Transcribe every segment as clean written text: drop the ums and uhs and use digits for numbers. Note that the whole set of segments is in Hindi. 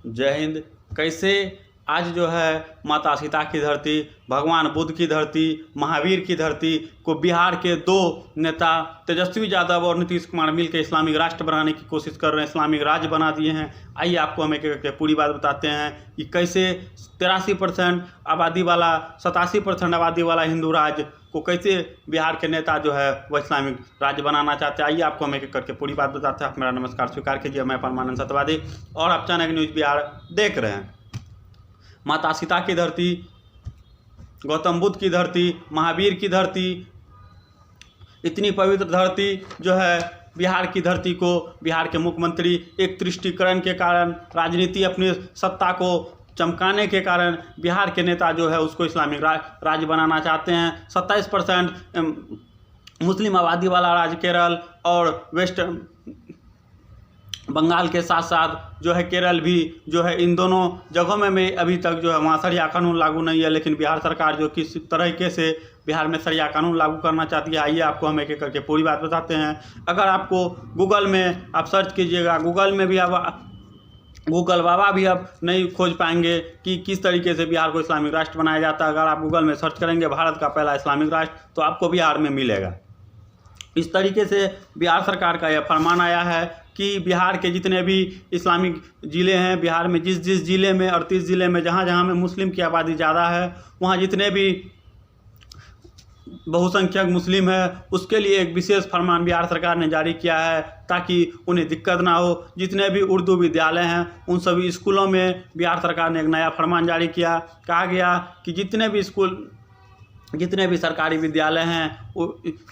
जय हिंद। कैसे आज जो है माता सीता की धरती, भगवान बुद्ध की धरती, महावीर की धरती को बिहार के दो नेता तेजस्वी यादव और नीतीश कुमार मिलकर इस्लामिक राष्ट्र बनाने की कोशिश कर रहे हैं, इस्लामिक राज्य बना दिए हैं। आइए आपको हम एक एक पूरी बात बताते हैं कि कैसे 83% आबादी वाला 87% आबादी वाला हिंदू राज्य को कैसे बिहार के नेता जो है वह इस्लामिक राज्य बनाना चाहते हैं। आइए आपको हम एक एक करके पूरी बात बताते हैं। आप मेरा नमस्कार स्वीकार कीजिए। मैं परमानंद सत्यवादी और आप चाणक्य न्यूज़ बिहार देख रहे हैं। माता सीता की धरती, गौतम बुद्ध की धरती, महावीर की धरती, इतनी पवित्र धरती जो है बिहार की धरती को बिहार के मुख्यमंत्री एक तुष्टीकरण के कारण, राजनीति अपनी सत्ता को चमकाने के कारण बिहार के नेता जो है उसको इस्लामिक राज्य बनाना चाहते हैं। 27% मुस्लिम आबादी वाला राज्य केरल और वेस्ट बंगाल के साथ साथ जो है केरल भी जो है, इन दोनों जगहों में अभी तक जो है वहाँ शरिया कानून लागू नहीं है। लेकिन बिहार सरकार जो किस तरीके से बिहार में शरिया कानून लागू करना चाहती है, आइए आपको हम एक एक करके पूरी बात बताते हैं। अगर आपको गूगल में आप सर्च कीजिएगा, गूगल में भी अब गूगल बाबा भी अब नहीं खोज पाएंगे कि किस तरीके से बिहार को इस्लामिक राष्ट्र बनाया जाता है। अगर आप गूगल में सर्च करेंगे भारत का पहला इस्लामिक राष्ट्र, तो आपको बिहार में मिलेगा। इस तरीके से बिहार सरकार का यह फरमान आया है कि बिहार के जितने भी इस्लामिक ज़िले हैं, बिहार में जिस जिस ज़िले में 38 ज़िले में जहाँ जहाँ में मुस्लिम की आबादी ज़्यादा है, वहाँ जितने भी बहुसंख्यक मुस्लिम है उसके लिए एक विशेष फरमान बिहार सरकार ने जारी किया है ताकि उन्हें दिक्कत ना हो। जितने भी उर्दू विद्यालय हैं उन सभी स्कूलों में बिहार सरकार ने एक नया फरमान जारी किया। कहा गया कि जितने भी सरकारी विद्यालय हैं,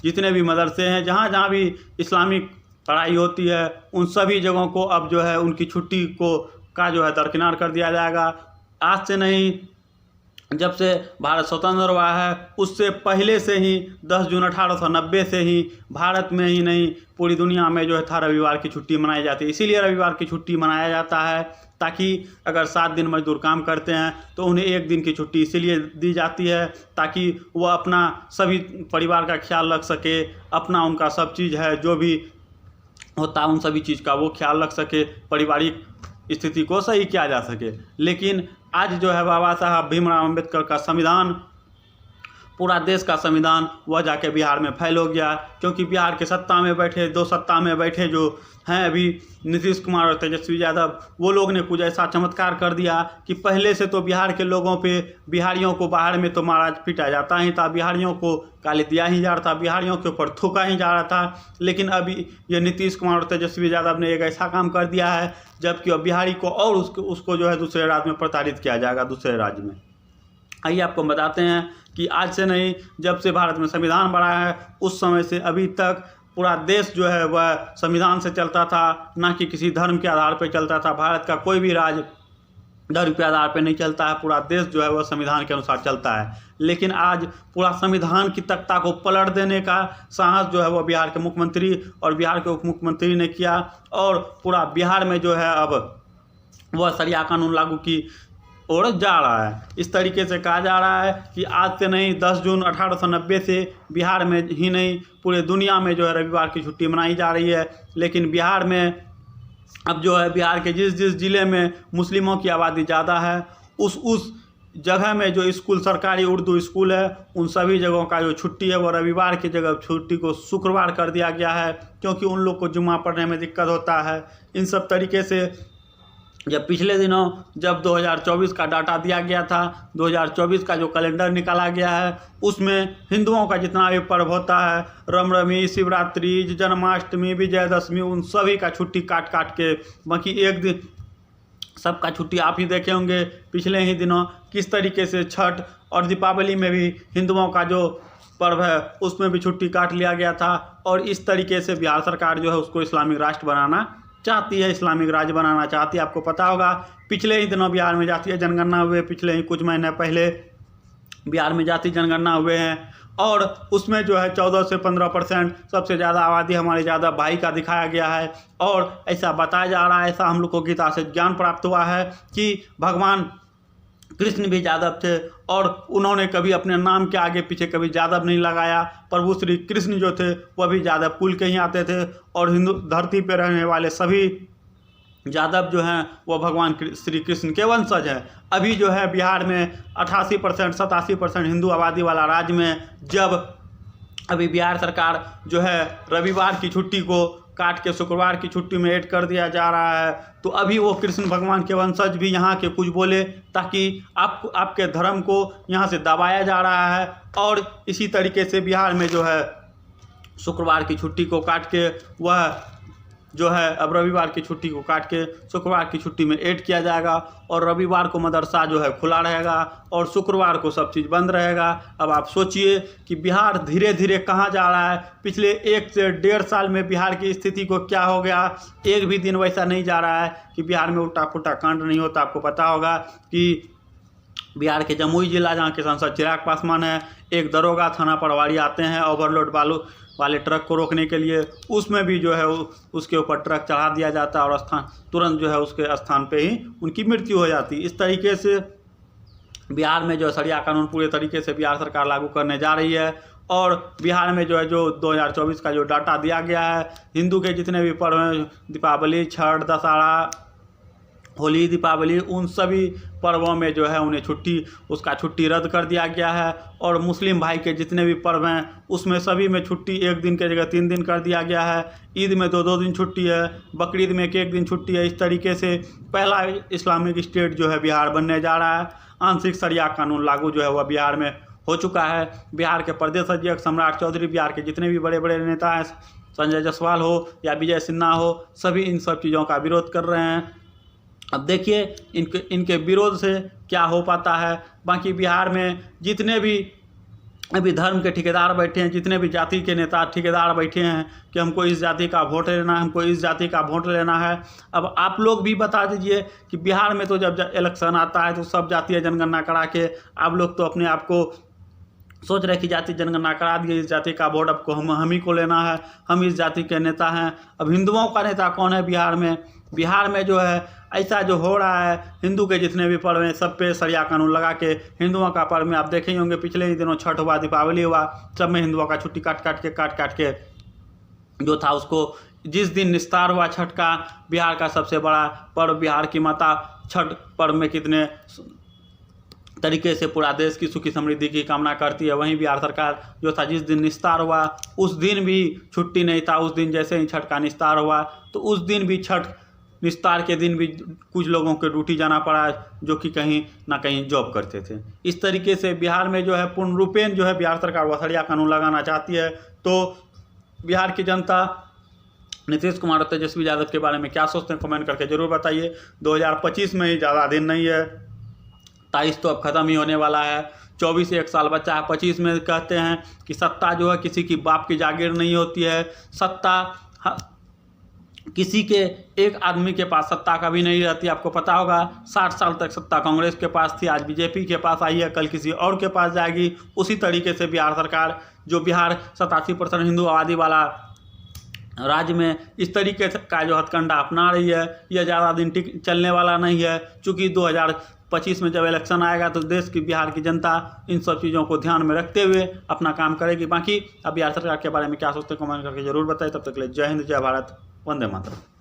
जितने भी मदरसे हैं, जहाँ जहाँ भी इस्लामिक पढ़ाई होती है, उन सभी जगहों को अब जो है उनकी छुट्टी का जो है दरकिनार कर दिया जाएगा। आज से नहीं, जब से भारत स्वतंत्र हुआ है उससे पहले से ही 10 जून 1890 से ही भारत में ही नहीं पूरी दुनिया में जो है था रविवार की छुट्टी मनाई जाती है। इसीलिए रविवार की छुट्टी मनाया जाता है ताकि अगर 7 दिन मजदूर काम करते हैं तो उन्हें 1 दिन की छुट्टी इसीलिए दी जाती है ताकि वह अपना सभी परिवार का ख्याल रख सके, अपना उनका सब चीज़ है जो भी होता है उन सभी चीज़ का वो ख्याल रख सके, पारिवारिक स्थिति को सही किया जा सके। लेकिन आज जो है बाबा साहब भीमराव अम्बेडकर का संविधान, पूरा देश का संविधान, वह जाके बिहार में फैल हो गया। क्योंकि बिहार के सत्ता में बैठे जो हैं अभी नीतीश कुमार और तेजस्वी यादव, वो लोग ने कुछ ऐसा चमत्कार कर दिया कि पहले से तो बिहार के लोगों पे, बिहारियों को बाहर में तो मारा पीटा जाता ही था, बिहारियों को गाली दिया ही जा रहा था, बिहारियों के ऊपर थूका ही जा रहा था। लेकिन अभी ये नीतीश कुमार और तेजस्वी यादव ने एक ऐसा काम कर दिया है जबकि अब बिहारी को और उसको जो है दूसरे राज्य में प्रताड़ित किया जाएगा, दूसरे राज्य में। आइए आपको बताते हैं कि आज से नहीं, जब से भारत में संविधान बना है उस समय से अभी तक पूरा देश जो है वह संविधान से चलता था, ना कि किसी धर्म के आधार पर चलता था। भारत का कोई भी राज्य धर्म के आधार पर नहीं चलता है, पूरा देश जो है वह संविधान के अनुसार चलता है। लेकिन आज पूरा संविधान की तख्ता को पलट देने का साहस जो है वह बिहार के मुख्यमंत्री और बिहार के उप मुख्यमंत्री ने किया और पूरा बिहार में जो है अब वह शरिया कानून लागू की ओर जा रहा है। इस तरीके से कहा जा रहा है कि आज से नहीं, 10 जून 1890 से बिहार में ही नहीं पूरे दुनिया में जो है रविवार की छुट्टी मनाई जा रही है। लेकिन बिहार में अब जो है बिहार के जिस जिस ज़िले में मुस्लिमों की आबादी ज़्यादा है उस जगह में जो स्कूल, सरकारी उर्दू स्कूल है, उन सभी जगहों का जो छुट्टी है वो रविवार की जगह छुट्टी को शुक्रवार कर दिया गया है। क्योंकि उन लोग को जुम्मा पढ़ने में दिक्कत होता है। इन सब तरीके से जब पिछले दिनों जब 2024 का डाटा दिया गया था, 2024 का जो कैलेंडर निकाला गया है उसमें हिंदुओं का जितना भी पर्व होता है, रामनवमी, शिवरात्रि, जन्माष्टमी, विजयदशमी, उन सभी का छुट्टी काट के, बाकी एक दिन सबका छुट्टी आप ही देखे होंगे पिछले ही दिनों किस तरीके से छठ और दीपावली में भी हिंदुओं का जो पर्व है उसमें भी छुट्टी काट लिया गया था। और इस तरीके से बिहार सरकार जो है उसको इस्लामिक राष्ट्र बनाना चाहती है, इस्लामिक राज्य बनाना चाहती है। आपको पता होगा पिछले ही दिनों बिहार में जातीय जनगणना हुए, पिछले ही कुछ महीने पहले बिहार में जातीय जनगणना हुए हैं और उसमें जो है 14 से 15% सबसे ज़्यादा आबादी हमारे ज़्यादा भाई का दिखाया गया है। और ऐसा बताया जा रहा है, ऐसा हम लोग को गीता से ज्ञान प्राप्त हुआ है कि भगवान कृष्ण भी यादव थे और उन्होंने कभी अपने नाम के आगे पीछे कभी यादव नहीं लगाया। प्रभु श्री कृष्ण जो थे वह भी यादव कुल के ही आते थे और हिंदू धरती पर रहने वाले सभी यादव जो हैं वो भगवान श्री कृष्ण के वंशज हैं। अभी जो है बिहार में 88% 87% हिंदू आबादी वाला राज्य में जब अभी बिहार सरकार जो है रविवार की छुट्टी को काट के शुक्रवार की छुट्टी में ऐड कर दिया जा रहा है, तो अभी वो कृष्ण भगवान के वंशज भी यहाँ के कुछ बोले ताकि आपके धर्म को यहाँ से दबाया जा रहा है। और इसी तरीके से बिहार में जो है शुक्रवार की छुट्टी को काट के वह जो है अब रविवार की छुट्टी को काट के शुक्रवार की छुट्टी में ऐड किया जाएगा और रविवार को मदरसा जो है खुला रहेगा और शुक्रवार को सब चीज़ बंद रहेगा। अब आप सोचिए कि बिहार धीरे धीरे कहाँ जा रहा है। पिछले 1 से 1.5 साल में बिहार की स्थिति को क्या हो गया। एक भी दिन वैसा नहीं जा रहा है कि बिहार में उल्टा पुल्टा कांड नहीं होता। आपको पता होगा कि बिहार के जमुई जिला जहाँ के सांसद चिराग पासवान है, एक दरोगा थाना पटवारी आते हैं ओवरलोड बालू वाले ट्रक को रोकने के लिए, उसमें भी जो है उसके ऊपर ट्रक चढ़ा दिया जाता है और तुरंत जो है उसके स्थान पे ही उनकी मृत्यु हो जाती है। इस तरीके से बिहार में जो शरिया कानून पूरे तरीके से बिहार सरकार लागू करने जा रही है। और बिहार में जो है जो 2024 का जो डाटा दिया गया है, हिंदू के जितने भी पर्व हैं, दीपावली, छठ, दशहरा, होली, दीपावली, उन सभी पर्वों में जो है उन्हें छुट्टी रद्द कर दिया गया है। और मुस्लिम भाई के जितने भी पर्व हैं उसमें सभी में छुट्टी 1 दिन की जगह 3 दिन कर दिया गया है। ईद में 2-2 दिन छुट्टी है, बकरीद में 1 दिन छुट्टी है। इस तरीके से पहला इस्लामिक स्टेट जो है बिहार बनने जा रहा है। आंशिक शरिया कानून लागू जो है वह बिहार में हो चुका है। बिहार के प्रदेश अध्यक्ष सम्राट चौधरी, बिहार के जितने भी बड़े बड़े नेता हैं, संजय जायसवाल हो या विजय सिन्हा हो, सभी इन सब चीज़ों का विरोध कर रहे हैं। अब देखिए इनके विरोध से क्या हो पाता है। बाकी बिहार में जितने भी अभी धर्म के ठेकेदार बैठे हैं, जितने भी जाति के नेता ठेकेदार बैठे हैं कि हमको इस जाति का वोट लेना है, हमको इस जाति का वोट लेना है। अब आप लोग भी बता दीजिए कि बिहार में तो जब इलेक्शन आता है तो सब जातीय जनगणना करा के आप लोग तो अपने आप को सोच रहे कि जाति जनगणना करा दिए, इस जाति का वोट आपको हम ही को लेना है, हम इस जाति के नेता हैं। अब हिंदुओं का नेता कौन है बिहार में? बिहार में जो है ऐसा जो हो रहा है, हिंदू के जितने भी पर्व हैं सब पे शरिया कानून लगा के हिंदुओं का पर्व में आप देखे ही होंगे, पिछले ही दिनों छठ हुआ, दीपावली हुआ, सब में हिंदुओं का छुट्टी काट काट के जो था उसको जिस दिन निस्तार हुआ छठ का, बिहार का सबसे बड़ा पर्व, बिहार की माता छठ पर्व में कितने तरीके से पूरा देश की सुखी समृद्धि की कामना करती है। वहीं बिहार सरकार जो था जिस दिन निस्तार हुआ उस दिन भी छुट्टी नहीं था। उस दिन जैसे ही छठ का निस्तार हुआ तो उस दिन भी छठ निस्तार के दिन भी कुछ लोगों को ड्यूटी जाना पड़ा जो कि कहीं ना कहीं जॉब करते थे। इस तरीके से बिहार में जो है पूर्ण रूपेण जो है बिहार सरकार वह शरिया कानून लगाना चाहती है। तो बिहार की जनता नीतीश कुमार और तेजस्वी यादव के बारे में क्या सोचते हैं कमेंट करके ज़रूर बताइए। 2025 में ही ज़्यादा दिन नहीं है, 23 तो अब ख़त्म ही होने वाला है, 24 से 1 साल बचा है। 25 में कहते हैं कि सत्ता जो है किसी की बाप की जागीर नहीं होती है। सत्ता किसी के एक आदमी के पास सत्ता कभी नहीं रहती। आपको पता होगा 60 साल तक सत्ता कांग्रेस के पास थी, आज बीजेपी के पास आई है, कल किसी और के पास जाएगी। उसी तरीके से बिहार सरकार जो बिहार 87% हिंदू आबादी वाला राज्य में इस तरीके का जो हथकंडा अपना रही है, यह ज़्यादा दिन चलने वाला नहीं है। चूँकि 2025 में जब इलेक्शन आएगा तो देश की बिहार की जनता इन सब चीज़ों को ध्यान में रखते हुए अपना काम करेगी। बाकी अब बिहार सरकार के बारे में क्या सोचते हैं कमेंट करके ज़रूर बताएं। तब तक के लिए जय हिंद, जय भारत, वंदे मातरम।